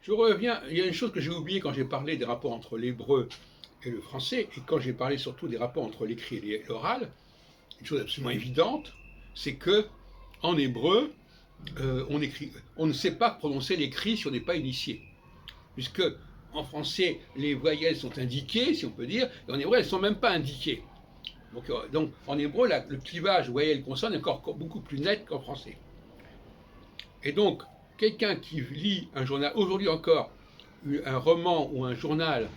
Je reviens, il y a une chose que j'ai oubliée quand j'ai parlé des rapports entre l'hébreu et le français, et quand j'ai parlé surtout des rapports entre l'écrit et l'oral, une chose absolument évidente, c'est que en hébreu, on ne sait pas prononcer l'écrit si on n'est pas initié. Puisque en français, les voyelles sont indiquées, si on peut dire, et en hébreu, elles ne sont même pas indiquées. Donc en hébreu, le clivage voyelle-consonne est encore beaucoup plus net qu'en français. Et donc, quelqu'un qui lit un journal, aujourd'hui encore, un roman ou un journal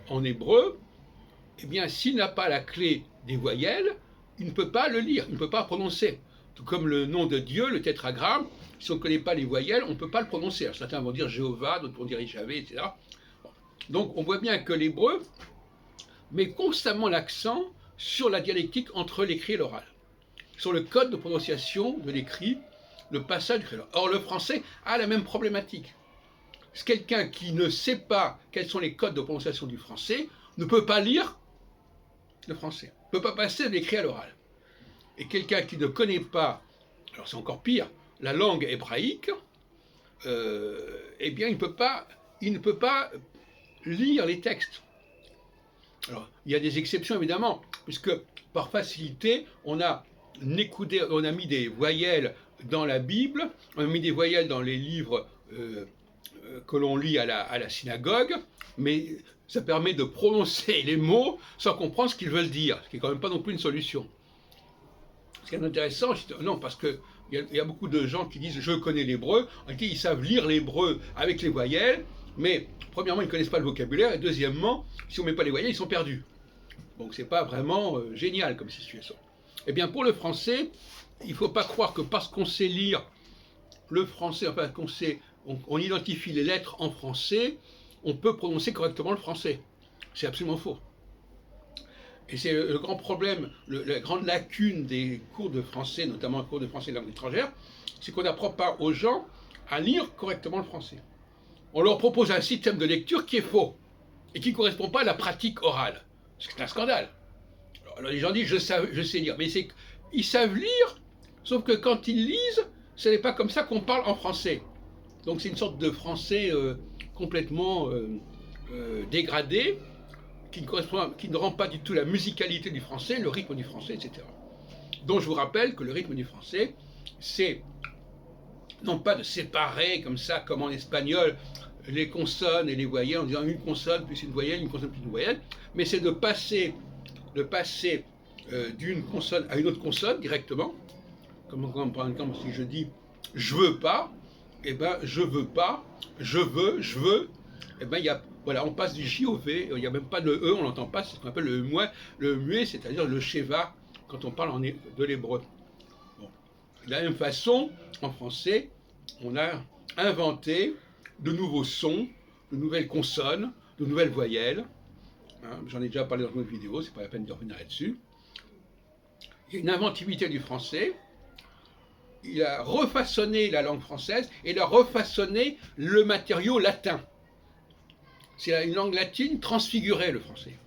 en hébreu, eh bien, s'il n'a pas la clé des voyelles, il ne peut pas le lire, il ne peut pas prononcer. Tout comme le nom de Dieu, le tétragramme, si on ne connaît pas les voyelles, on ne peut pas le prononcer. Alors, certains vont dire Jéhovah, d'autres vont dire Yahvé, etc. Donc, on voit bien que l'hébreu met constamment l'accent sur la dialectique entre l'écrit et l'oral, sur le code de prononciation de l'écrit, le passage du l'oral. Or, le français a la même problématique. Quelqu'un qui ne sait pas quels sont les codes de prononciation du français ne peut pas lire le français, ne peut pas passer de l'écrit à l'oral. Et quelqu'un qui ne connaît pas, alors c'est encore pire, la langue hébraïque, eh bien il ne peut pas lire les textes. Alors, il y a des exceptions évidemment, puisque par facilité, on a mis des voyelles dans la Bible, on a mis des voyelles dans les livres que l'on lit à la synagogue, mais ça permet de prononcer les mots sans comprendre ce qu'ils veulent dire, ce qui n'est quand même pas non plus une solution. Ce qui est intéressant, non, parce qu'il y a beaucoup de gens qui disent « je connais l'hébreu », en réalité ils savent lire l'hébreu avec les voyelles, mais premièrement ils ne connaissent pas le vocabulaire, et deuxièmement, si on ne met pas les voyelles, ils sont perdus. Donc c'est pas vraiment génial comme situation. Eh bien pour le français, il ne faut pas croire que parce qu'on sait lire le français, enfin on identifie les lettres en français, on peut prononcer correctement le français. C'est absolument faux. Et c'est le grand problème, la grande lacune des cours de français, notamment les cours de français et langue étrangère, c'est qu'on n'apprend pas aux gens à lire correctement le français. On leur propose un système de lecture qui est faux et qui ne correspond pas à la pratique orale. C'est un scandale. Alors les gens disent je sais lire, mais ils savent lire, sauf que quand ils lisent, ce n'est pas comme ça qu'on parle en français. Donc c'est une sorte de français complètement dégradé, qui ne rend pas du tout la musicalité du français, le rythme du français, etc. Donc je vous rappelle que le rythme du français, c'est non pas de séparer comme ça, comme en espagnol, les consonnes et les voyelles, en disant une consonne plus une voyelle, une consonne plus une voyelle, mais c'est de passer d'une consonne à une autre consonne directement. Comme par exemple, si je dis je veux pas, eh ben je veux pas, je veux, eh ben voilà, on passe du J au V, il n'y a même pas de E, on l'entend pas, c'est ce qu'on appelle le muet, c'est-à-dire le sheva, quand on parle de l'hébreu. Bon. De la même façon, en français, on a inventé de nouveaux sons, de nouvelles consonnes, de nouvelles voyelles. Hein, j'en ai déjà parlé dans une autre vidéo, c'est pas la peine de revenir là-dessus. Il y a une inventivité du français. Il a refaçonné la langue française et il a refaçonné le matériau latin. C'est une langue latine transfigurée, le français.